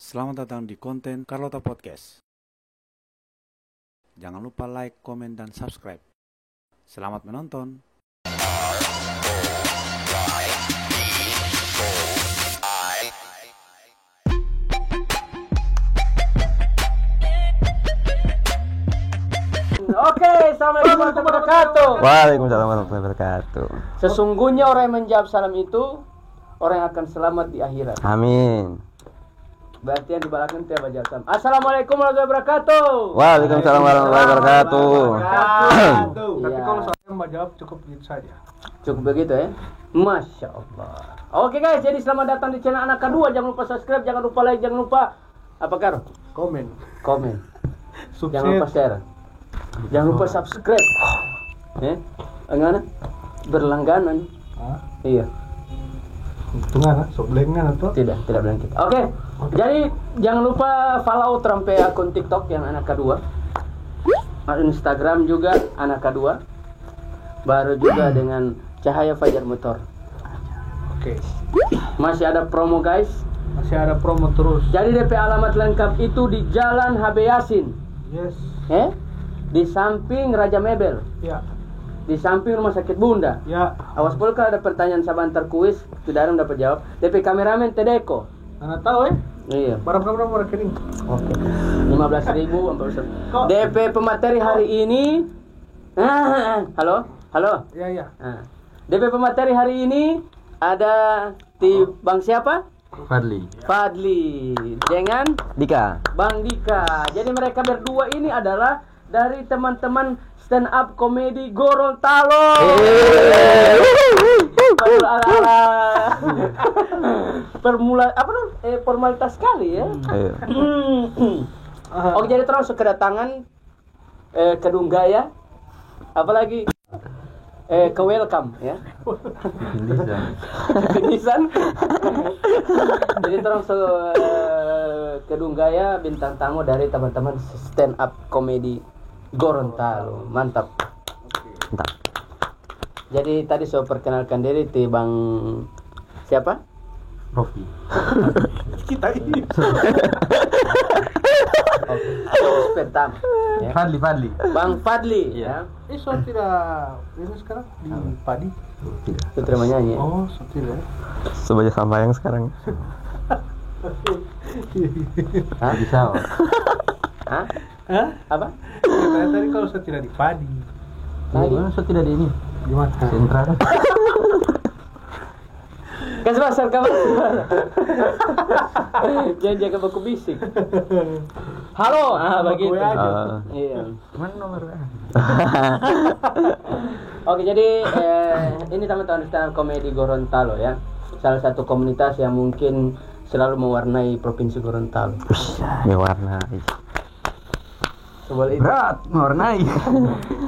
Selamat datang di konten Carlota Podcast. Jangan lupa like, komen, dan subscribe. Selamat menonton. Oke, assalamualaikum warahmatullahi wabarakatuh. Waalaikumsalam warahmatullahi wabarakatuh. Sesungguhnya orang yang menjawab salam itu orang yang akan selamat di akhirat. Amin. Berarti yang di belakang itu jawab salam. Assalamualaikum warahmatullahi wabarakatuh. Waalaikumsalam warahmatullahi wabarakatuh. Tapi Iya. kalau saya mbak jawab cukup gitu saja. Cukup begitu ya. Masya Allah. Oke guys, jadi selamat datang di channel Anak Kedua. Jangan lupa subscribe, jangan lupa like, jangan lupa apa Karo? Komen. Komen. Sukses. Jangan lupa share. Jangan lupa subscribe. Enggak berlangganan. Hah? Iya. Tunggu soblengan atau? Tidak bilang kita. Oke. Jadi jangan lupa follow sampai akun TikTok yang Anak Kedua. Instagram juga Anak Kedua. Baru juga dengan Cahaya Fajar Motor. Oke. Masih ada promo guys. Masih ada promo terus. Jadi DP alamat lengkap itu di Jalan HB Yasin. Yes. Di samping Raja Mebel. Ya. Di samping Rumah Sakit Bunda. Ya. Awas pula kalau ada pertanyaan sabantar kuis, tidak ada dapat jawab. DP kameramen Tedeko. Anda tahu Iya. Berapa rekening? Oke. 15.000 Kok? DP pemateri hari ini. Halo. Ya. DP pemateri hari ini ada di Bang siapa? Fadli dengan Dika. Bang Dika. Jadi mereka berdua ini adalah dari teman-teman stand up komedi Gorontalo. Formalitas sekali ya. Ayo. Oke, jadi terus kedatangan Kedung Gaya, apalagi ke welcome ya. Kenisan. Jadi terus Kedung Gaya bintang tamu dari teman-teman stand up komedi Gorontalo. Mantap. Mantap. Jadi tadi saya perkenalkan diri di Bang siapa? Rofi. Kita ini. Oke. Pertama. Ya. Fadli. Bang Fadli Iya. ya. So tidak ini sekarang di padi. Itu terima nyanyi. Ya? Oh, so tidak. Sebanyak sama yang sekarang. Hah? Bisa. Hah? Hah? Apa? Katanya tadi kalau saya tidak di padi. Tadi. So tidak ada ini. Gimana? Sentral. Kasih pasar kamu. Jangan jaga baku bisik. Halo, begitu. Gue aja. Iya. Mana nomornya? Oke, jadi ini teman-teman stand up komedi Gorontalo ya. Salah satu komunitas yang mungkin selalu mewarnai provinsi Gorontalo. Mewarnai. Seboleh itu. Berat mewarnai.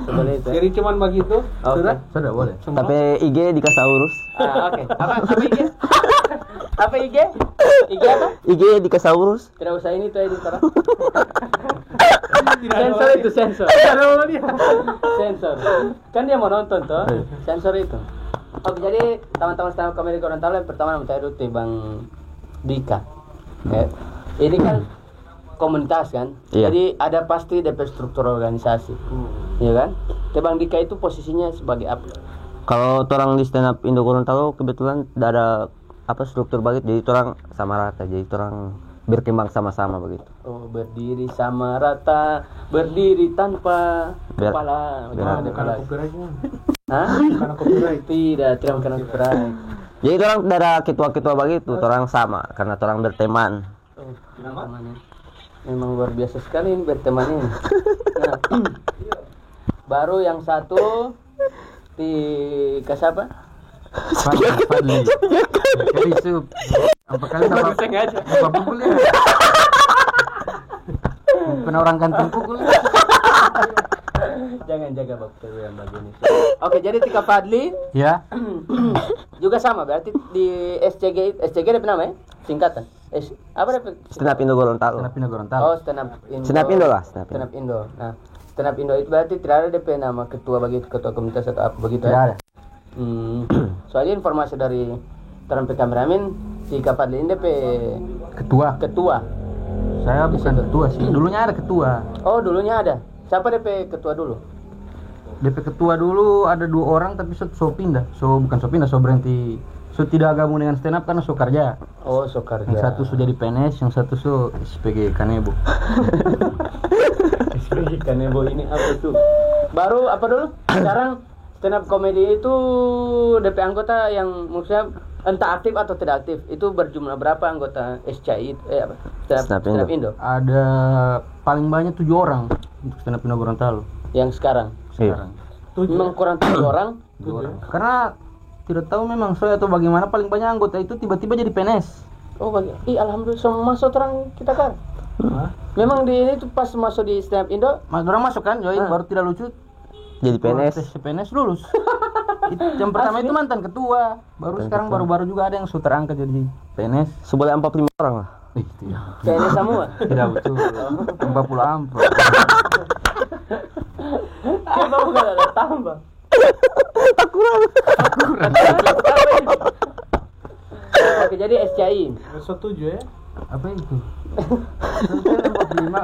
Seboleh itu. Ya? Jadi cuman begitu. Oke. Sudah boleh. Semua? Tapi IG Dikasaurus. Oke. Apa IG? Apa IG? IG apa? IG Dikasaurus. Tidak usah ini tuh editor. Tidak ada Sensor lagi. itu sensor. Tidak ada dia. Sensor. Kan dia mau nonton tuh. Sensor itu. Oke, jadi teman-teman stand up comedy Gorontalo yang pertama nama saya Ruti Bang Dika. Ini kan komunitas kan. Iya. Jadi ada pasti DP struktur organisasi. Iya kan? Tapi Bang Dika itu posisinya sebagai apa? Kalau orang di stand up Indo Gorontalo kebetulan tidak ada struktur banget, jadi orang sama rata, jadi orang berkembang sama-sama begitu. Oh, berdiri sama rata, berdiri tanpa Ber- kepala. ber- Karena copyrightnya. Hah? Karena copyright. Tidak kena copyright. Jadi orang tidak ada ketua-ketua begitu, orang sama karena orang berteman. Oh, temannya. Memang luar biasa sekali ini berteman ini. Nah, baru yang satu di kasapa? Fadli. Kali sup. Apa kali Baru sengaja. apa pukul ya? Pernah orang kantin pukul. Jangan jaga bakteri yang begini. Oke, jadi Tika Fadli Ya. juga sama berarti di SCG ada nama ya? Singkatan. Apa DP? Stand up Indo Gorontalo. Oh, stand up Indo. Stand up Indo lah, stand up Indo. Stand up Indo. Nah, stand up Indo itu berarti tidak ada DP nama ketua begitu, ketua komunitas atau apa begitu Tidak ya? ada. Soalnya informasi dari terampi kameramen Tika Fadli ini DP Ketua. ketua. Saya bukan ketua sih. Dulunya ada ketua. Oh, dulunya ada. Siapa DP ketua dulu? DP ketua dulu ada 2 orang tapi so pindah. So berhenti. So tidak gabung dengan stand up karena so kerja. Oh, so kerja. Yang satu sudah di PNS, yang satu so SPG Kanebo. SPG Kanebo ini apa tuh? Baru apa dulu? Sekarang stand up comedy itu DP anggota yang maksudnya entah aktif atau tidak aktif itu berjumlah berapa anggota SCI apa? Stand up Indo. Ada paling banyak 7 orang untuk stand up Indo Gorontalo Yang sekarang. sekarang. Memang kurang 7 orang. 7 orang. Karena tidak tahu memang saya atau bagaimana paling banyak anggota itu tiba-tiba jadi PNS. Oh, alhamdulillah semua masuk orang kita kan. Memang di ini tuh pas masuk di stand up Indo, Orang masuk kan join baru tidak lucu Jadi PNS. tes PNS lulus. Yang pertama itu mantan ketua, sekarang baru-baru juga ada yang sudah terangkat jadi PNS. Seboleh 45 orang lah. kayaknya semua. Tidak betul. 40 ampun. Kita bukan ada tambah. Oke, jadi SCI. Setuju ya? Apa itu? 45.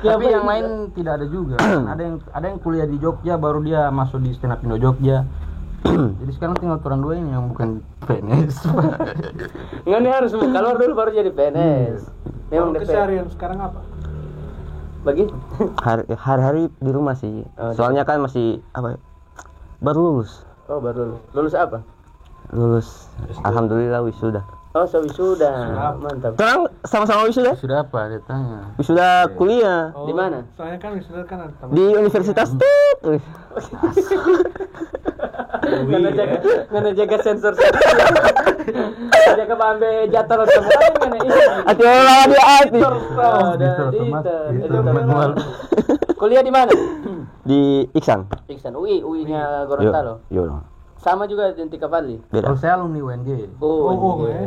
Tapi yang lain tidak ada juga. ada yang kuliah di Jogja baru dia masuk di stand up Indo Jogja. Jadi sekarang tinggal orang 2 ini yang bukan PNS. Nggak, nih harus keluar dulu baru jadi PNS. Memang Kalau DP. keseharian sekarang apa? Bagi? Hari-hari di rumah sih. Soalnya kan masih apa? Baru lulus. Oh, baru lulus apa? Lulus. Alhamdulillah wisuda. Oh, so wisuda. Mantap. Sekarang sama-sama wisuda? Sudah apa dia tanya? Wisuda kuliah Di mana? Soalnya kan wisuda kan ada di Universitas Tut. Ngana jaga sensor. Jaga bambe jatuh lo semua ngana ini. Ati orang dia ati. Kuliah di mana? Di Iksan. Iksan UI-nya Gorontalo. Yo. Sama juga di Tikavali. Beda. Kalau saya alumni UNG. Oh, ya.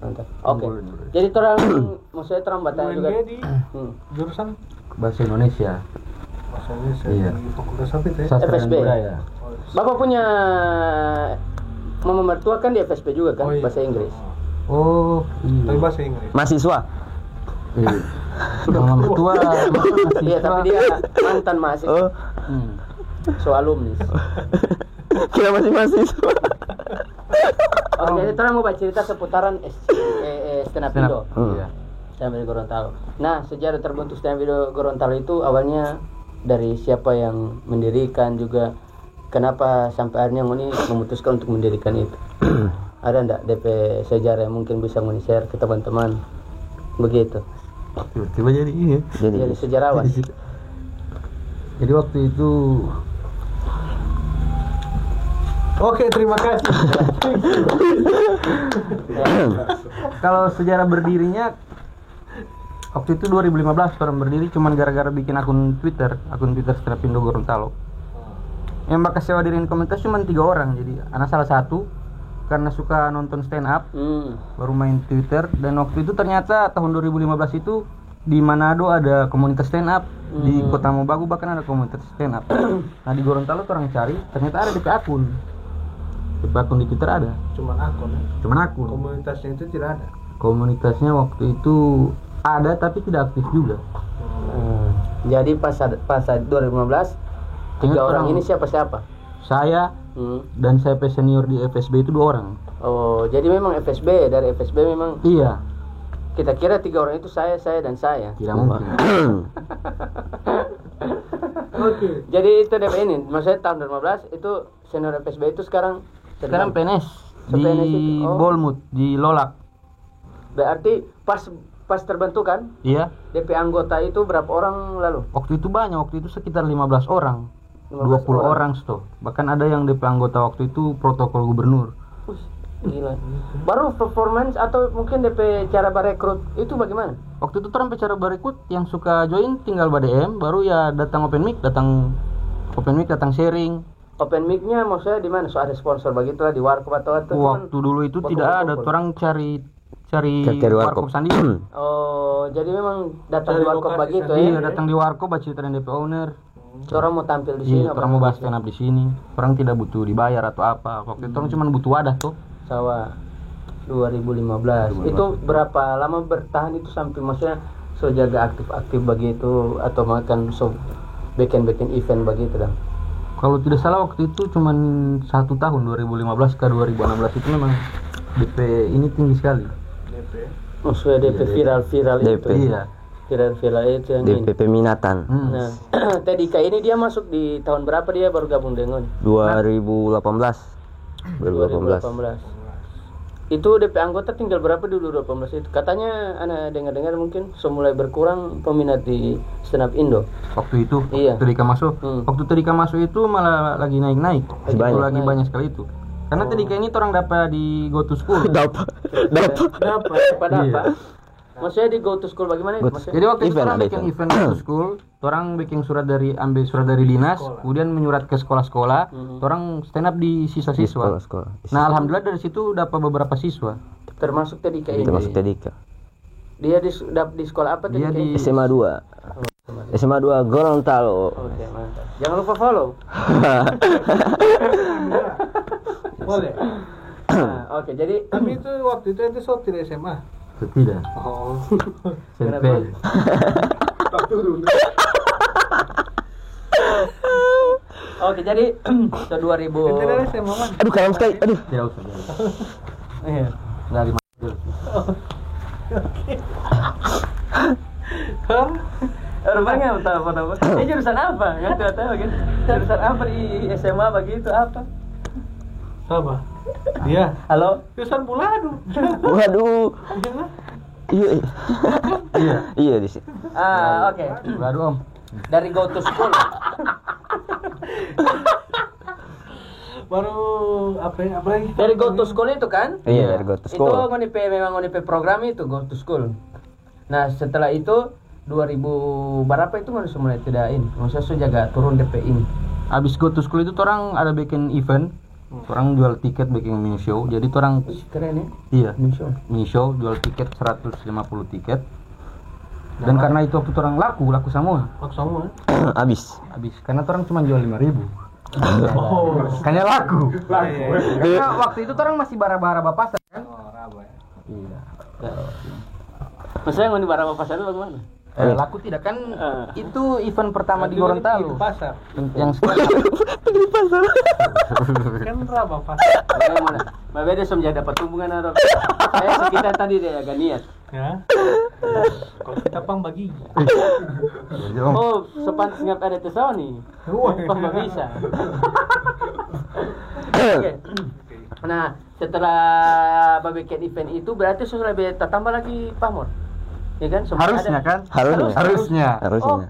mantap. Oke. Jadi orang maksudnya orang Batak juga. UNG di jurusan Bahasa Indonesia. bahasa Indonesia Iya. di Fakultas apa itu ya? Sastra dan FSB. budaya. Bapak punya mama mertua kan di FSB juga kan, Oh, iya. bahasa Inggris. Oh, Tapi iya. bahasa Inggris. Mahasiswa. Iya. Mama mertua Iya, tapi dia mantan mahasiswa. Oh, So alumni. kira masih mahasiswa. Oke, jadi kita mau baca cerita seputaran stand up Indo. Iya. Stand up Indo Gorontalo. Nah, sejarah terbentuk stand up Indo Gorontalo itu awalnya dari siapa yang mendirikan juga. Kenapa sampai akhirnya Ngoni memutuskan untuk mendirikan itu? Ada ndak DP sejarah yang mungkin bisa Ngoni share ke teman-teman? Begitu. Tiba-tiba jadi ini. Jadi sejarawan. Jadi waktu itu Oke, terima kasih. kalau sejarah berdirinya waktu itu 2015 orang berdiri cuman gara-gara bikin akun Twitter stand up Indo Gorontalo. Yang bakal sewa diriin komunitas cuma 3 orang. Jadi anak salah satu karena suka nonton stand up baru main Twitter, dan waktu itu ternyata tahun 2015 itu di Manado ada komunitas stand up, di Kota Mobagu bahkan ada komunitas stand up. Nah di Gorontalo tuh orang cari, ternyata ada DP akun di Twitter ada, Cuman akun. Ya. cuman akun. Komunitasnya itu tidak ada. Komunitasnya waktu itu ada tapi tidak aktif juga. Jadi pas 2015 tiga orang ini siapa? Saya dan saya senior di FSB itu 2 orang. Oh, jadi memang FSB, dari FSB memang Iya, kita kira 3 orang itu saya dan saya. tidak mungkin. Oke. Jadi itu DP ini, maksudnya tahun 2015 itu senior FSB itu sekarang PNS di PNS itu, oh. Bolmut di Lolak. Berarti pas terbentuk kan Iya. DP anggota itu berapa orang lalu? Waktu itu banyak, waktu itu sekitar 15 orang. 15 20 orang stoh. Bahkan ada yang DP anggota waktu itu protokol gubernur. Gila. Baru performance atau mungkin DP cara merekrut itu bagaimana? Waktu itu orang cara berekrut yang suka join tinggal BDM, baru ya datang open mic, datang sharing. Open mic-nya maksudnya di mana? So ada sponsor begitulah di warkop atau Waktu dulu itu tidak ada, orang cari warkop sendiri. Oh, jadi memang datang Cari di warkop lokasi begitu sendiri. Iya, datang di warkop baca cerita DP owner. Orang mau tampil di sini Iya, orang mau bahas stand up di sini. Orang tidak butuh dibayar atau apa. Waktu itu orang cuma butuh wadah tuh. Sawa. 2015. Itu berapa lama bertahan itu sampai maksudnya so jaga aktif-aktif begitu atau makan so bikin event begitu dah. Kalau tidak salah waktu itu cuman 1 tahun 2015 ke 2016 itu memang DP ini tinggi sekali. Maksudnya DP viral-viral itu. DP. Iya. Viral-viral itu yang ini. DP peminatan. Nah, Tedika ini dia masuk di tahun berapa dia baru gabung dengan 2018. 2018. Itu DP anggota tinggal berapa di 2018 itu? Katanya anak dengar-dengar mungkin mulai berkurang peminat di stand up Indo. Waktu itu Iya. Tedika masuk. Waktu Tedika masuk itu malah lagi naik-naik. Masih banyak. Lagi banyak sekali itu. Karena Tedika ini orang dapat di Go to School. Dapat. Pada apa? Maksudnya di go to school bagaimana? Maksudnya? Jadi waktu itu Event, orang ada bikin event. event Go to School, orang bikin ambil surat dari dinas, kemudian menyurat ke sekolah-sekolah, orang stand up di siswa-siswa. Sekolah. Nah, alhamdulillah dari situ dapat beberapa siswa. Termasuk Tedika ini. Termasuk Tedika. Dia di sekolah apa Dia Tedika di ini? SMA 2. SMA 2 Gorontalo. Oke, mantap. Jangan lupa follow. Boleh. Nah, oke, jadi Tapi itu waktu itu ente so tidak SMA. Tidak. Oh. SMP. oke, jadi tahun 2000. Ente dari SMA mana? Aduh, kalam sekali. Aduh. Tidak usah. Iya. Nggak dimaksud. Rupanya apa nama? Jurusan apa? Yang tahu kan? Jurusan apa di SMA begitu apa? Apa? Dia. Halo? Jurusan Buladu. Waduh. Iya. Iya. Iya di sini. Oke. Baru Om. Dari go to school. Baru apa lagi? Dari go to school itu kan? Iya, dari Go to School. Itu memang ngonipe program itu go to school. Nah, setelah itu 2000 berapa itu harus mulai tidak ini. Maksudnya so jaga turun DP ini. Abis Go to School itu orang ada bikin event. Orang jual tiket bikin mini show. Jadi orang Wih, keren ya. iya, Misal. mini show jual tiket 150 tiket. Dan karena itu waktu orang laku semua. Aku semua. Habis. Habis karena orang cuma jual 5.000. Kayaknya laku. Karena waktu itu orang masih bara-bara bapasar kan? Oh, raba ya. Iya. Maksudnya ngoni barang pasar itu bagaimana? Laku tidak kan itu event pertama di Gorontalo. Pasar. Yang sekarang Kan raba pasar. Bagaimana? Bagaimana dia sudah dapat tumbuhan atau? Saya sekitar tadi dia agak niat. Ya. Kalau kita pang bagi. Oh, sepantas ngap ada tesau nih. Pas nggak bisa. Oke. Nah, setelah bikin event itu berarti sudah lebih tambah lagi pamor. Ya kan? Semua harusnya ada. kan? Harusnya. Oh,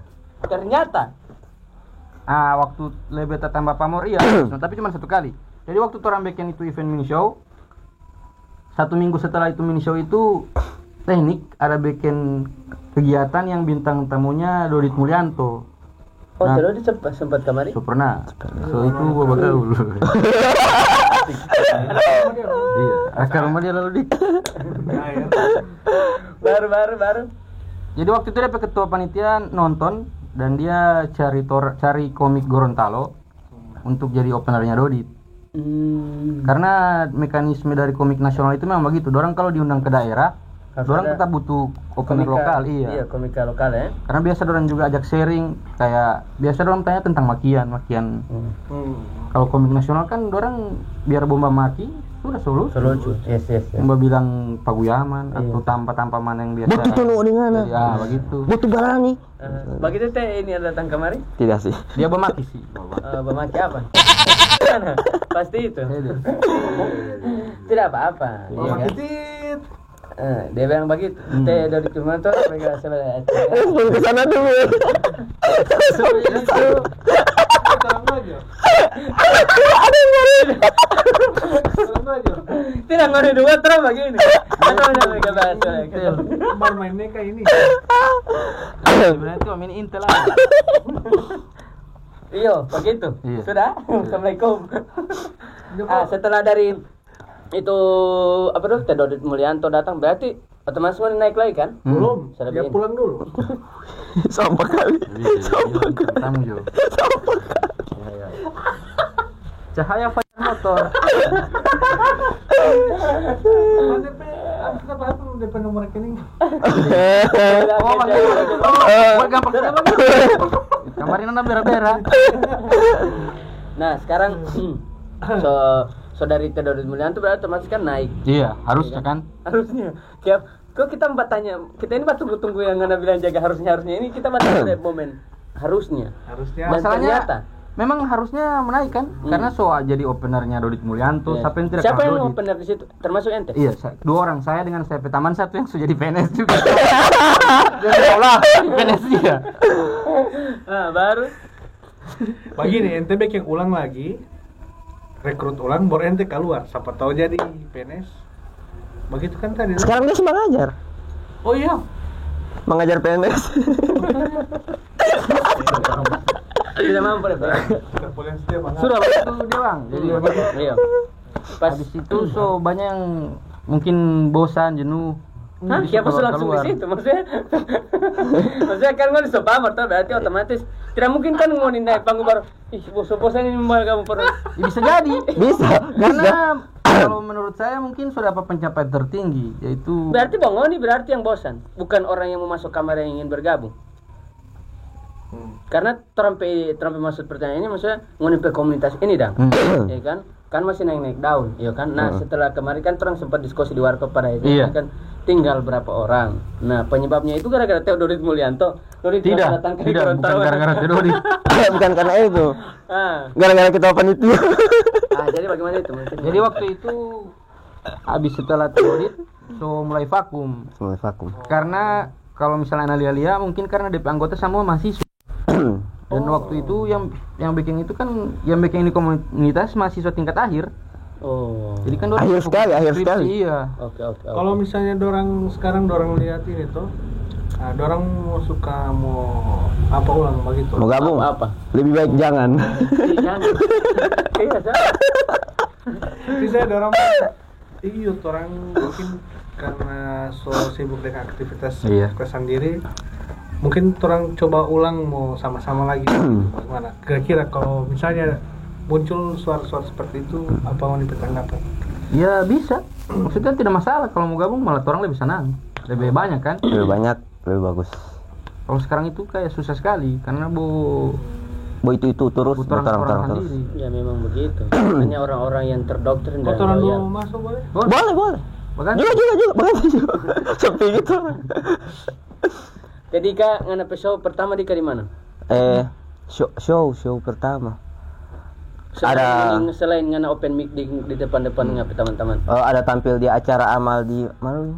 ternyata. Waktu lebih tambah pamor iya, tapi cuma 1 kali. Jadi waktu orang bikin itu event mini show, 1 minggu setelah itu mini show itu teknik ada bikin kegiatan yang bintang tamunya Dodit Mulyanto. Oh, terus sempat kemarin? So pernah. So itu gua bagaul. Iya, akar rumah dia lalu dik. Baru. Jadi waktu itu dia ketua panitia nonton dan dia cari komik Gorontalo untuk jadi openernya Dodit. Karena mekanisme dari komik nasional itu memang begitu. Dorang kalau diundang ke daerah, dorang tetap butuh opener lokal, iya. Iya, komika lokal ya. Karena biasa dorang juga ajak sharing, kayak biasa dorang tanya tentang makian. Kalau komik nasional kan dorang biar bomba maki sudah Selucu. Yes. Bomba bilang paguyaman atau tanpa mana yang biasa. Betul tuh di mana? Ya, begitu. Betul barani. Begitu teh ini ada datang kemari? Tidak sih. Dia bermaki sih. Bermaki apa? Pasti itu. Tidak apa-apa. Iya kan? Titit. Dia bilang begitu. Teh dari Kumanto mereka sebenarnya. Sebelum ke sana dulu. Terang aja. Tidak ngori dua terus begini. Apa yang mereka bahas? Baru mainnya kayak ini. Sebenarnya itu main Intel lah. Iya, begitu. Iya. Sudah. Assalamualaikum. Setelah dari itu apa tuh Teh Dodit Mulyanto datang berarti otomatis mau naik lagi kan? Belum. Sudah Dia begini. pulang dulu. Sampah kali. Tamu Jo. Cahaya fajar motor. Mana DP, abis kita bahas DP nomor rekening. Oh, gampang sekali. Kemarin anda bera-bera. Nah, sekarang saudari Teh Dodit Mulyanto berarti otomatis kan naik. Iya, harusnya kan. Harusnya. Kayak kok kita tanya, kita ini tunggu-tunggu yang Anda bilang jaga harusnya ini kita ada momen harusnya. Harusnya. Dan Masalahnya ternyata memang harusnya menaik kan? Karena Soa jadi openernya Dodit Mulyanto, iya. siapa yang tidak Siapa kenal yang Dodit? opener di situ? Termasuk ente? Iya, dua orang, saya dengan saya Taman, satu yang sudah jadi PNS juga. Jadi olah PNS dia. Ah, baru. Begini, ente bikin ulang lagi, rekrut ulang, baru ente keluar. Siapa tahu jadi PNS. Begitu kan tadi. Sekarang dia sedang mengajar. Oh iya. Mengajar PNS. Tidak mampu deh. Terpulang setiap mana. Sudah begitu dia bang. Jadi begitu. Iya. Pas Habis itu so banyak yang mungkin bosan, jenuh. Hah? Jadi Siapa so langsung keluar. ke situ? Maksudnya kan mau disopamor tuh berarti otomatis tidak mungkin kan mau naik panggung baru. Ih, bosan-bosan ini mau kamu pernah. Ya, bisa jadi. Bisa. Karena kalau menurut saya mungkin sudah dapat pencapaian tertinggi, yaitu Berarti Bang Oni berarti yang bosan, bukan orang yang mau masuk kamar yang ingin bergabung. Karena terampe maksud pertanyaan ini maksudnya ngoni pe komunitas ini dang. Ya kan? Kan masih naik daun, ya kan? Nah, setelah kemarin kan orang sempat diskusi di warkop pada itu Iya. kan tinggal berapa orang. Nah, penyebabnya itu gara-gara Teh Dodit Mulyanto. Dodit tidak, datang ke bukan Gorontalo. gara-gara Dodit. Bukan karena itu. Ah. Gara-gara kita panitia. Jadi bagaimana itu? Mungkin Jadi waktu itu habis setelah Dodit, so mulai vakum. Mulai vakum. Karena kalau misalnya Analia mungkin karena DP anggota semua mahasiswa. Dan waktu itu yang bikin itu kan yang bikin ini komunitas mahasiswa tingkat akhir. Oh. Jadi kan Akhir sekali, akhir skripsi, sekali. Iya. Oke. Kalau misalnya dorang sekarang dorang lihat ini tuh, nah, dorang mau suka mau apa ulang begitu. Mau gabung? Apa? Lebih baik jangan. Jangan. Iya, Sa. Tapi saya dorang iya orang mungkin karena so sibuk dengan aktivitas Iya. sendiri. Mungkin orang coba ulang mau sama-sama lagi. Gimana? Kira-kira kalau misalnya muncul suara-suara seperti itu, apa mau dipertanggapan? Ya bisa. Maksudnya tidak masalah kalau mau gabung, malah orang lebih senang. Lebih banyak kan? Lebih banyak, lebih bagus. Kalau sekarang itu kayak susah sekali karena Bo itu terus orang terus. sendiri. Ya memang begitu. Hanya orang-orang yang terdoktrin dan Kotoran dulu loyal. masuk boleh? Boleh. Bahkan Juga. Bagus juga. Seperti gitu. Jadi Kak, ngana show pertama di mana? Show pertama. Selain ngana open mic di depan-depan ngape teman-teman. Ada tampil di acara amal di mana?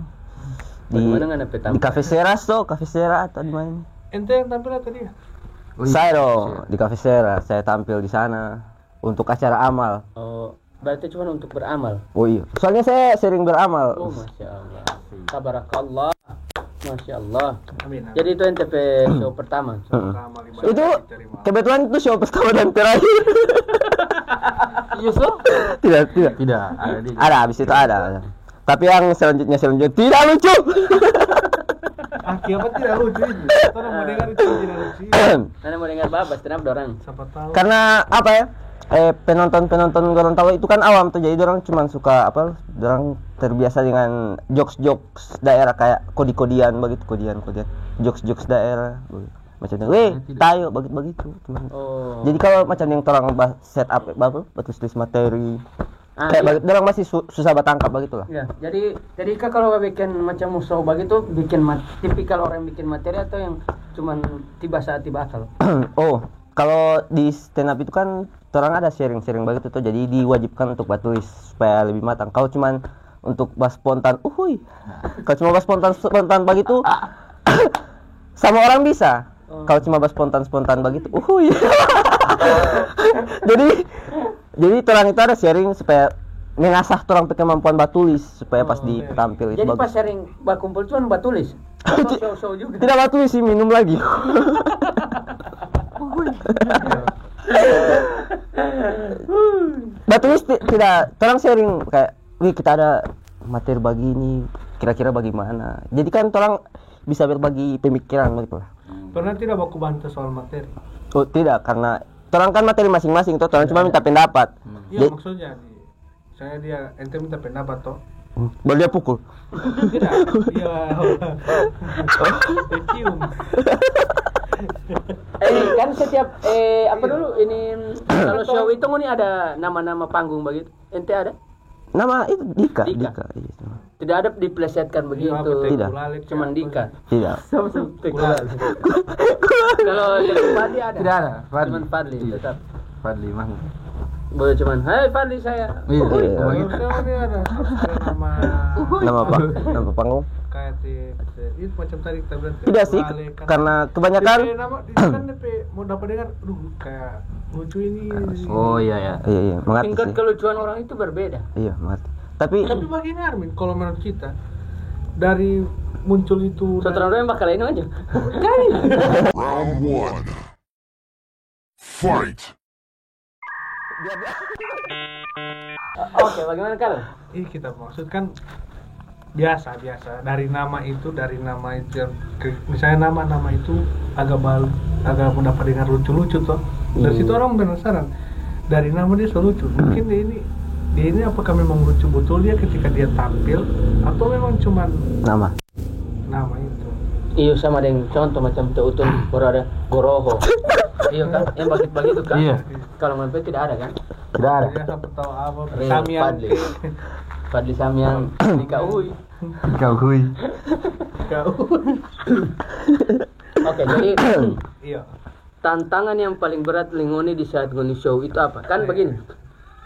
Bagaimana ngana Di Cafe Seras atau di mana? Ente yang tampil tadi ya? Saya dong di Cafe Seras, saya tampil di sana untuk acara amal. Oh, berarti cuma untuk beramal. Oh iya, soalnya saya sering beramal. Oh, Masya Allah. Tabarakallah. Masya Allah. Amin. Jadi itu NTP show pertama. Amal ibadah Itu diterima. kebetulan itu show pertama dan terakhir. Iya, so? Tidak. tidak ada di Ada, habis itu ada. Tapi yang selanjutnya tidak lucu. Apa tidak lucu itu? Orang mau dengar itu tidak lucu. Nana mau dengar babas, kenapa dorang? Siapa tahu. Karena apa ya? Penonton Gorontalo itu kan awam tuh, jadi orang cuma suka orang terbiasa dengan jokes daerah kayak kodian begitu, kodian jokes daerah begitu. Macam tayo begitu cuman. Oh. Jadi kalau macam yang orang set up tulis materi kayak orang masih susah batangkap begitu lah. Ya, jadi Kak kalau bikin macam musuh begitu bikin tipikal orang bikin materi atau yang cuman tiba akal? Oh, kalau di stand up itu kan orang ada sharing begitu tuh, jadi diwajibkan untuk tulis supaya lebih matang. Kalau cuman untuk bahas spontan, kalau cuma bahas spontan begitu, sama orang bisa. Kalau cuma bahas spontan begitu, jadi orang itu ada sharing supaya mengasah orang kemampuan batulis supaya pas ditampil itu Jadi bagus. pas sharing bakumpul cuman batulis. Show juga. Tidak batulis sih, minum lagi. Batulis tidak, orang sharing kayak, kita ada materi begini, kira-kira bagaimana. Jadi kan orang bisa berbagi pemikiran begitu lah. Pernah tidak baku bantah soal materi? Oh tidak, karena orang kan materi masing-masing tuh, orang cuma minta pendapat. Iya maksudnya saya dia ente minta pendapat toh. Baru dia pukul. Tidak. Iya. Cium. Kan setiap apa dulu ini kalau show itu nih ada nama-nama panggung begitu. Ente ada? Nama itu Dika. Dika. Iya. Tidak ada diplesetkan begitu. Tidak. Cuman Dika. Tidak. Kalau dari Fadli ada? Tidak ada. Cuman Fadli tetap. Fadli mah. Boleh cuman, hai Fadli saya. Iya. Kalau show ini ada nama Nama apa? Nama panggung? kayak itu macam tadi kita bilang. Tidak sih, ukulele kan. karena kebanyakan DP nama kan DP mau dapat dengar, aduh kayak lucu ini. Oh iya. iya, mengerti Tingkat sih. kelucuan orang itu berbeda. Iya, mengerti. Tapi Tapi bagaimana Armin kalau menurut kita dari muncul itu Sutradara yang bakal ini aja. Round one. Fight. Oke, bagaimana kalau? kita maksudkan biasa dari nama itu yang misalnya nama itu agak mendapat dengar lucu-lucu toh. Dari situ orang penasaran. Dari nama dia lucu. Mungkin dia ini apakah memang lucu betul dia ketika dia tampil atau memang cuman nama itu. Iya sama dengan contoh macam Teutun baru ada Goroho. Iya kan, yang begitu kan? Iya. Kalau Mempe tidak ada kan? tidak ada. Dia sampai tahu apa Real Samyang. Fadli. Fadli Samyang Dika Uy. Kau hui. Oke, jadi Iya. tantangan yang paling berat Lingoni di saat ngoni show itu apa? Kan begini.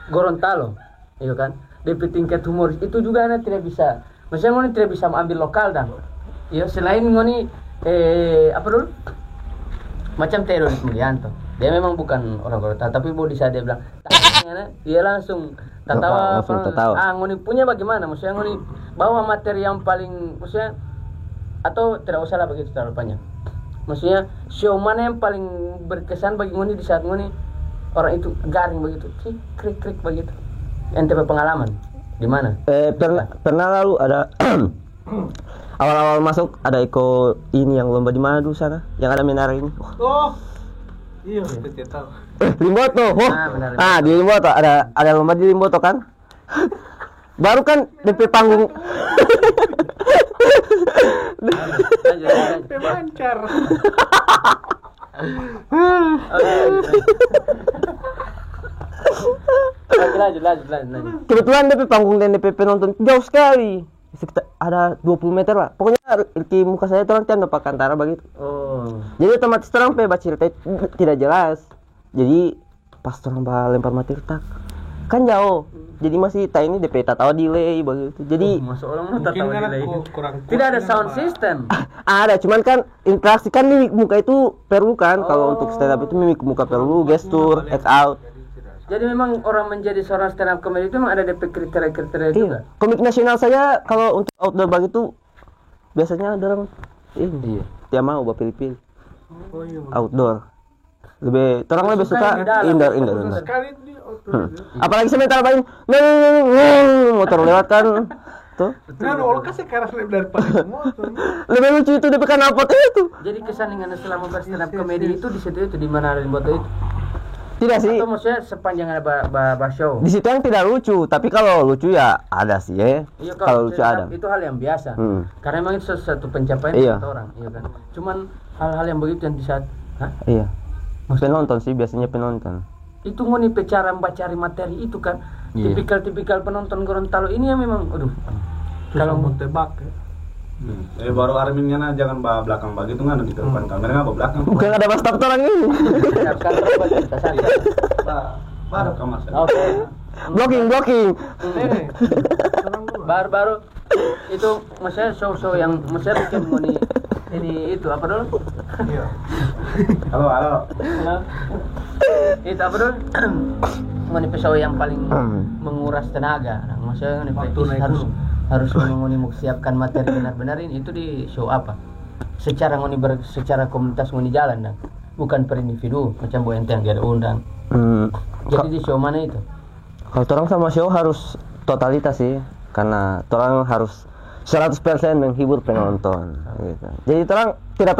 Gorontalo, iya kan? Di tingkat humoris itu juga Anda tidak bisa. Maksudnya ngoni tidak bisa mengambil lokal dan. Iya, selain ngoni apa dulu? Macam Tero Mulyanto. Dia memang bukan orang Gorontalo, tapi di saat dia bilang, dia langsung tertawa. Langsung tertawa. Ngoni punya bagaimana? Maksudnya ngoni bawa materi yang paling, maksudnya atau tidak usah lah begitu terlalu panjang. Maksudnya show mana yang paling berkesan bagi ngoni di saat ngoni orang itu garing begitu, krik begitu. Ente pengalaman di mana? Pernah lalu ada awal-awal masuk ada Eko ini yang lomba di mana dulu sana yang ada menara ini. Oh. Iya, kita tahu. Limboto. Benar. Di Limboto ada lomba di Limboto kan? Baru kan DP panggung. Lanjut. Pemancar. Lanjut. Kebetulan DP panggung dan DP penonton jauh sekali. Sekitar ada 20 meter lah. Pokoknya di muka saya terang tiang dapat kantara begitu. Oh. Jadi otomatis terang pe baca cerita tidak jelas. Jadi pas terang lempar mati retak. Kan jauh. Jadi masih ini DP tahu delay begitu. Jadi Masuk orang Mungkin tahu kan delay. kurang Tidak ada sound system. ada, cuman kan interaksi kan mimik muka itu perlu kan. Kalau untuk stand up itu mimik muka perlu, gestur, act out. Jadi memang orang menjadi seorang stand up comedy itu memang ada DP kriteria juga. Iya. Komik nasional saya kalau untuk outdoor begitu biasanya orang ini dia mau pilih-pilih Oh iya. outdoor. Orang lebih suka indoor. Sekali di outdoor. Apalagi sementara main motor lewat kan tuh. Nah, kalau kasih keras daripada motor. Lebih lucu itu DP knalpot itu. Jadi kesan dengan selama berstand up comedy itu di situ itu di mana ada di foto itu? Tidak sih. Atau maksudnya sepanjang ada show? Di situ yang tidak lucu, tapi kalau lucu ya ada sih ya. Iya, Kalau lucu stand up ada. itu hal yang biasa. Karena Memang itu satu pencapaian Iya. satu orang, iya kan. Cuman hal-hal yang begitu yang di saat, Iya. Penonton sih biasanya penonton. itu ngoni cara cari materi itu kan. Iya. Tipikal penonton Gorontalo ini yang memang, aduh. Kalau mau tebak ya. Baru Arminnya jangan bawa belakang begitu kan di depan kamera nggak bawa belakang. Bukan ada mas orang ini. Sekarang coba kita saja. Baru kamar saya. Oke. Blocking. Nih. Baru itu maksudnya show yang maksudnya bikin ngoni ini itu apa dulu? Iya. Halo. Itu apa dulu? Ngoni show yang paling menguras tenaga. Nah, maksudnya ngoni harus ngoni siapkan materi benar-benar ini itu di show apa? Secara komunitas ngoni jalan dan bukan per individu macam Bu Ente yang dia undang. Jadi di show mana itu? Kalau orang sama show harus totalitas sih, karena orang harus 100% menghibur penonton gitu. Jadi orang tidak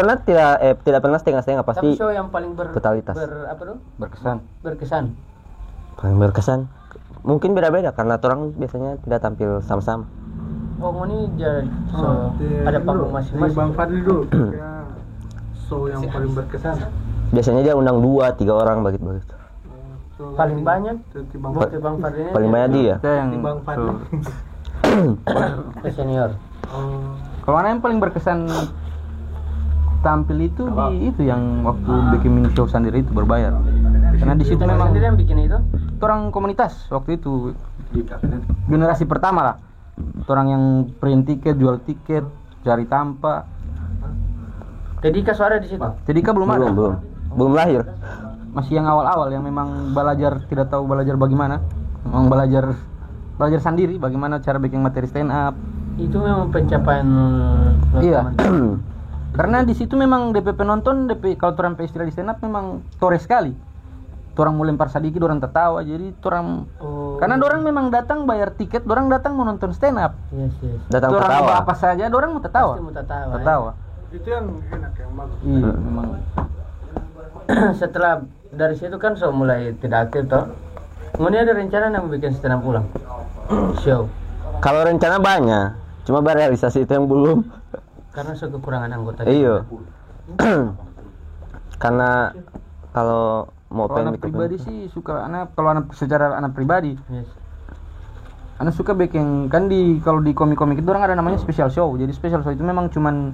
pernah setengah-setengah, pasti Tapi show yang paling totalitas. berkesan. Paling berkesan mungkin beda-beda karena orang biasanya tidak tampil sama-sama. oh ini ada panggung Bang masing-masing. Fadli dulu. Ya, show yang paling berkesan. Biasanya dia undang 2-3 orang begitu. Paling banyak Seperti Bang buat Bang Fadli Paling banyak dia. Saya yang Bang Fadli. senior. kalau mana yang paling berkesan tampil itu di itu yang waktu bikin mini show sendiri itu berbayar. Karena di situ Bang memang sendiri yang bikin itu. orang komunitas waktu itu generasi pertama lah. Orang yang print tiket, jual tiket, cari tampak. Tedika suara di situ. Jadi kan belum ada. Belum lahir. Masih yang awal-awal yang memang belajar tidak tahu belajar bagaimana. Memang belajar sendiri bagaimana cara bikin materi stand up. Itu memang pencapaian Iya. teman-teman. Karena di situ memang DP penonton, DP kalau orang istilah di stand up memang tore sekali. Orang mau lempar sedikit, orang tertawa. Jadi orang karena orang memang datang bayar tiket, orang datang mau nonton stand up. Yes. Datang Orang tertawa. apa saja, orang mau tertawa. Pasti mau tertawa. Tertawa. Itu yang enak, yang bagus. Iya, memang. Setelah dari situ kan so mulai tidak aktif toh. Kemudian ada rencana yang bikin stand up ulang. Show. Kalau rencana banyak, cuma realisasi itu yang belum. Karena so kekurangan anggota. Iya. Karena kalau mau Kalau pengen anak pribadi sih suka kalau secara anak pribadi, Yes. anak suka bikin kan kalau di komik-komik itu orang ada namanya special show. Jadi special show itu memang cuman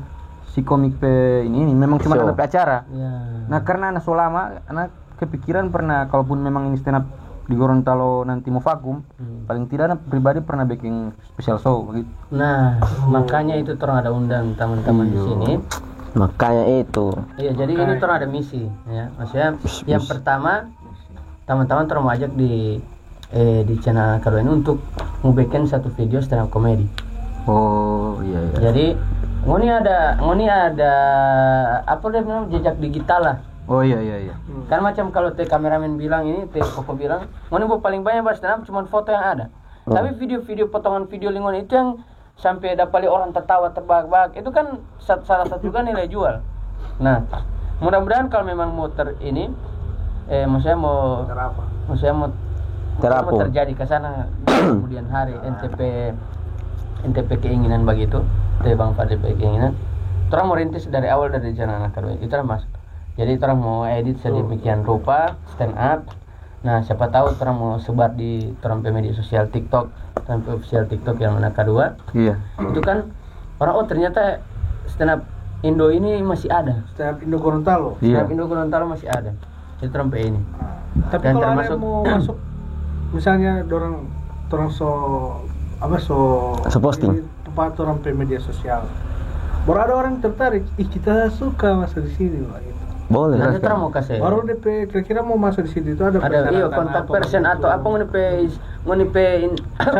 si komik ini memang cuma Show. ada acara. Ya. Nah karena anak so lama, anak kepikiran pernah kalaupun memang ini stand up di Gorontalo nanti mau vakum, paling tidak anak pribadi pernah bikin special show begitu. Nah, makanya itu orang ada undang teman-teman di sini. Makanya itu. Iya, jadi ini orang ada misi ya. Maksudnya yang pertama teman-teman orang mau ajak di channel kedua ini untuk mau bikin satu video stand up comedy. Oh iya. Jadi ngoni ada apa dia bilang jejak digital lah. Oh iya. Kan macam kalau kameramen bilang ini, Koko bilang, ngoni mau paling banyak bahas stand up cuma foto yang ada. Tapi video-video potongan video lingon itu yang sampai dapat orang tertawa terbahak-bahak itu kan salah satu juga nilai jual. Nah, mudah-mudahan kalau memang mau maksudnya mau Terapung. terjadi ke sana kemudian hari NTP keinginan begitu, Bang Fadli keinginan. Orang mau rintis dari awal dari channel anak kedua itu mas. Jadi orang mau edit sedemikian rupa stand up. Nah, siapa tahu orang mau sebar di orang media sosial TikTok, official TikTok yang anak kedua. Iya. Itu kan orang ternyata stand up Indo ini masih ada. Stand up Indo Gorontalo. Stand up Indo Gorontalo masih ada. Itu orang ini. Tapi Dan kalau ada termasuk- yang mau masuk, misalnya orang so posting. ini tempat orang media sosial. Baru ada orang tertarik, kita suka masuk di sini lah gitu. Boleh. Nanti orang mau kasih. Baru DP kira-kira mau masuk di situ itu ada Ada persyaratan kontak apa, person gitu. atau apa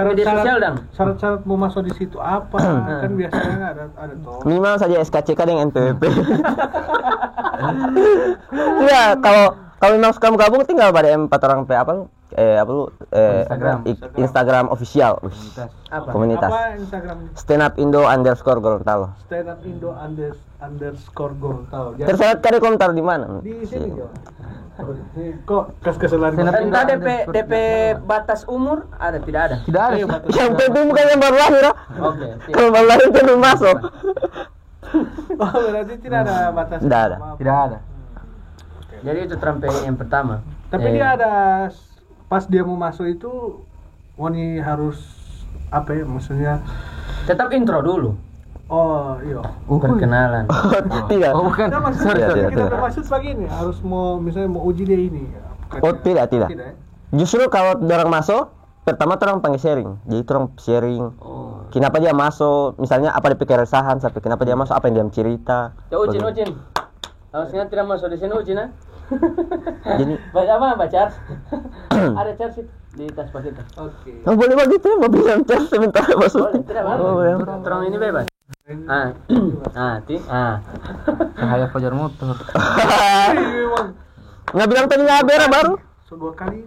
media sosial dong. Syarat-syarat mau masuk di situ apa? Kan biasanya ada tuh. Minimal saja SKCK dengan NPWP. Iya, kalau memang suka gabung tinggal pada 4 orang Instagram official. Apa? Komunitas. Apa Instagram? Stand up Indo _Gorontalo. Stand up Indo _ Gorontalo. Jadi Terus kali komentar di mana? di sini Jo. Kok kesalahan Entah DP batas umur ada tidak ada. Tidak ada sih. Yang penting bukan yang baru lahir. Ah. Oke. siap. Kalau baru lahir itu belum masuk. Oh, berarti tidak ada batas. Tidak ada. Tidak ada. Jadi itu Trump yang pertama. Tapi dia ada pas dia mau masuk itu Wani harus apa ya maksudnya? tetap intro dulu. Oh, iya. Perkenalan. Tidak. Oh bukan. Nah, maksudnya Tidak, kita tidak. udah masuk begini harus mau misalnya mau uji dia ini. Oh, tidak. ya? Justru kalau orang masuk, pertama orang panggil sharing. Jadi orang sharing. Kenapa dia masuk? Misalnya apa dia pikir keresahan, sampai kenapa dia masuk, apa yang dia cerita. Ya Ucin. Harusnya tidak masuk di sini Ucin ah. Jadi, Baca apa? Baca. Ada charge di tas pak kita. Oke. oh, boleh begitu ya, mobil yang cas sebentar masuk. Boleh, tidak Oh, boleh. apa. Terang ini bebas. Cahaya fajar motor. Nggak bilang tadi nggak bera baru. So 2 kali.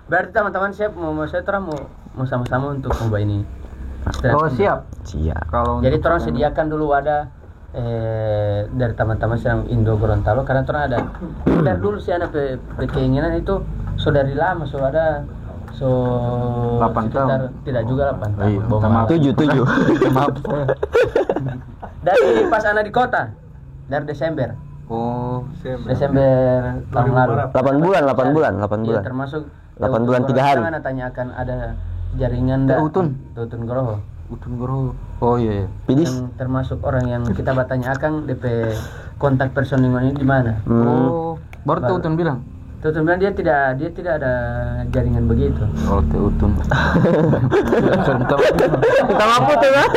Berarti teman-teman siap mau saya terang mau sama-sama untuk coba ini. Oh siap. Siap. Kalau Jadi untuk- orang sediakan dulu ada dari teman-teman sedang Indo Gorontalo karena orang ada dari dulu sih ada keinginan itu sudah dari lama sudah ada So 8 sekitar tahun. tidak juga 8 tahun. Iya, Bohong minta maaf. amat. Maaf. Dari pas anak di kota dari Desember. Oh, Desember tahun lalu. 8 bulan. Iya, 8 bulan. termasuk 8 bulan 3 hari. Kan tanyakan ada jaringan Utun Goroho. Utun Goro. Oh iya. Pidis. Yang termasuk orang yang kita bertanyakan DP kontak personingan ini di mana. Oh, baru Utun bilang. Tutun bilang dia tidak ada jaringan begitu. Oh, Utun. Kita mampu tuh kan?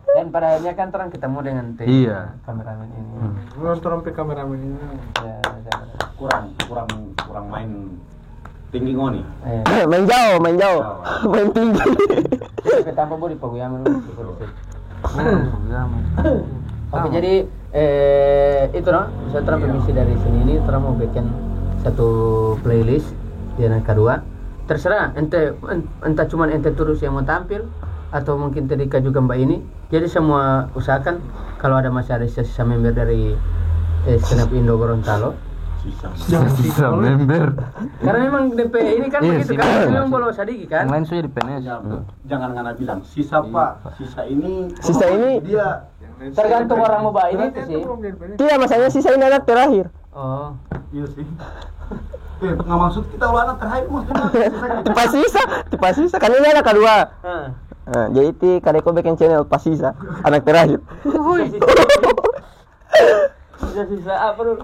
Dan pada akhirnya kan terang ketemu dengan Iya. kameramen ini. Nonton sampai kameramen ini. Ya, kurang main tinggi ngoni. Main jauh. Main tinggi. Kita tanpa bodi paguyaman. Oke, jadi itu no, saya terang permisi dari sini ini terang mau bikin satu playlist di anak kedua. Terserah entah cuman ente terus yang mau tampil atau mungkin Terika juga Mbak ini. Jadi semua usahakan kalau ada masih ada sisa member dari stand up Indo Gorontalo. Sisa member. Karena memang DP ini kan Iya, begitu sih, kan, betul. memang bolos sadiki Yang kan. lain sudah di PNS. Jangan ngana bilang sisa Pak, sisa ini dia Tergantung orang mau bawa ini itu sih. Tidak, masalahnya sisa ini anak terakhir. Oh, iya sih. Nggak maksud kita ulah anak terakhir maksudnya. Tipe sisa. Kan ini anak kedua. ah. Nah, jadi ti kadeko bikin channel pas sisa anak terakhir. Sisa apa dulu?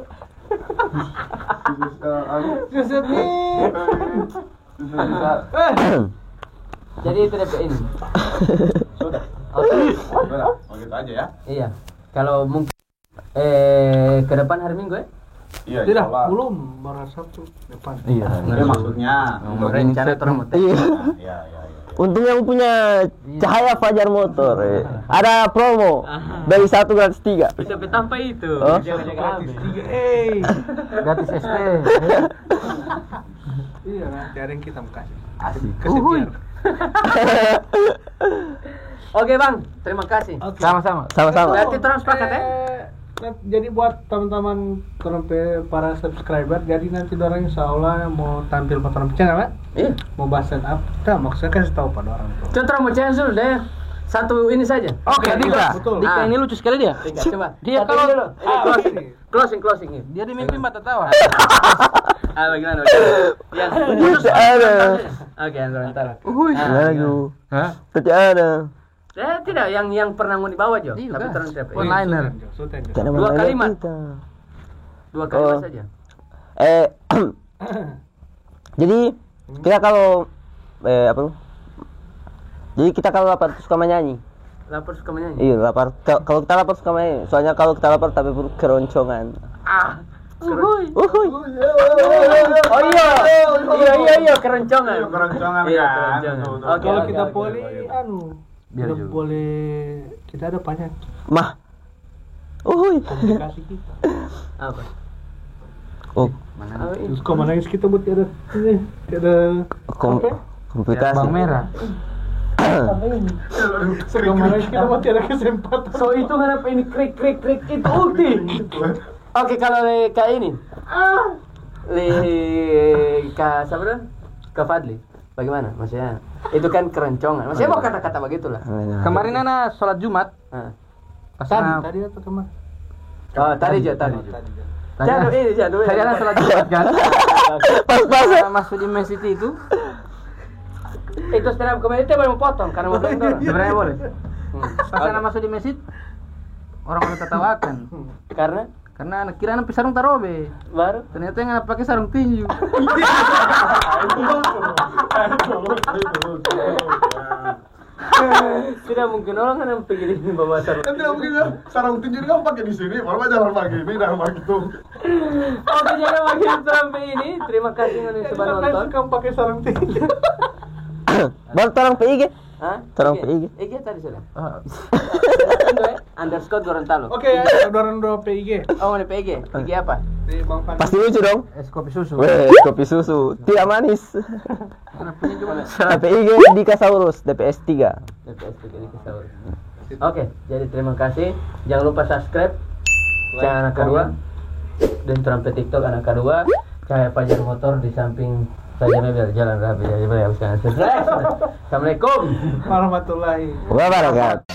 Jadi itu DP ini. Sudah. Oke. Sudah. Oh gitu aja ya. Iya. Kalau mungkin ke depan hari Minggu ya? Iya, Tidak, insyaallah. belum baru Sabtu depan. Iya. Ya maksudnya. Rencana terus mau Iya. Iya. Untung yang punya cahaya Fajar Motor. Ada promo dari 1 gratis 3. bisa tanpa itu. Oh. Jaga-jaga habis. Gratis ST. Iya, nanti ada yang kita mau kasih. Asik. Kasih biar. Oke Bang, terima kasih. Sama-sama. Sama-sama. Berarti terus sepakat ya? Jadi buat teman-teman para subscriber, jadi nanti orang insya Allah mau tampil pada orang channel ya? Iya. Mau bahas stand up, nah, maksudnya kasih tahu pada orang tuh. Contoh mau chance dulu deh. Satu ini saja. Oke, Dika. Betul. Dika ini lucu sekali dia. Tiga, coba. Dia Satu kalau- dulu. Ini closing ini. Dia di mimpi mata tawa. Bagaimana? Yang Tidak ada. Oke, yang Gorontalo. Lagu. Hah? Tidak ada. Tidak, yang pernah mau dibawa Jo. Iya, Tapi kan? terus siapa? One liner. Tidak Dua mengenai kalimat. kita. 2 kalimat Oh. saja. Jadi kita kalau apa tuh? Jadi kita kalau lapar suka menyanyi. Lapor suka menyanyi. Iya, lapar. Kalau kita lapar suka menyanyi. Soalnya kalau kita lapar tapi perut keroncongan. Uhuy. Uhuy. Oh iya, keroncongan. Iya, keroncongan Iya, kan. keroncongan. Betul, Oke, Kalau oke, kita oke. boleh, Biar tidak juga. boleh, kita ada banyak Mah. Uhuy. komunikasi kita. Apa? Oh, Apa ini? Terus kok nangis kita buat ada ini, ada komplikasi. Bang merah. kemana kita buat ada kesempatan. So itu kenapa ini krik itu ulti. Oke, kalau kayak ini. Kak siapa dah? Kak Fadli. Bagaimana? Maksudnya itu kan keroncongan. Maksudnya mau kata-kata begitulah. Kemarin Ana sholat Jumat. Ah. Pas Tadi, Ana- tadi atau kemarin? Oh, tadi. Tadi Jadu. Tadi Ana sholat Jumat kan. Pas-pas. Ana masuk di Masjid itu. Itu stand up comedy itu boleh mau potong karena mau potong orang. Sebenarnya boleh. Pas Oke. Ana masuk di masjid, orang tertawakan. Karena Karena kira anak sarung tarobe. baru Ternyata yang anak pakai sarung tinju. tidak mungkin orang kan yang pergi di bawah sarung. Kan tidak mungkin kan sarung tinju ini kan pakai di sini, baru jalan pagi ini dan begitu. Oke, jadi makin sampai ini. Terima kasih yang sudah nonton. Kamu pakai sarung tinju. Baru terang PIG. Hah? Terang IG? PIG. IG tadi sudah. Underscore Gorontalo. Oke, ya, dorong dua PIG. Oh, ini PG. PG apa? Di Bang Fadli. Pasti lucu dong. Es kopi susu. Weh, kopi susu. Tidak manis. Anak punya juga. PIG Dikasaurus DPS 3. DPS 3 di Kesaur. Oke, jadi terima kasih. Jangan lupa subscribe channel anak kedua dan trompet TikTok anak kedua. Cahaya Fajar Motor di samping Saja biar jalan rapi, jadi boleh habiskan. Assalamualaikum warahmatullahi Wabarakatuh.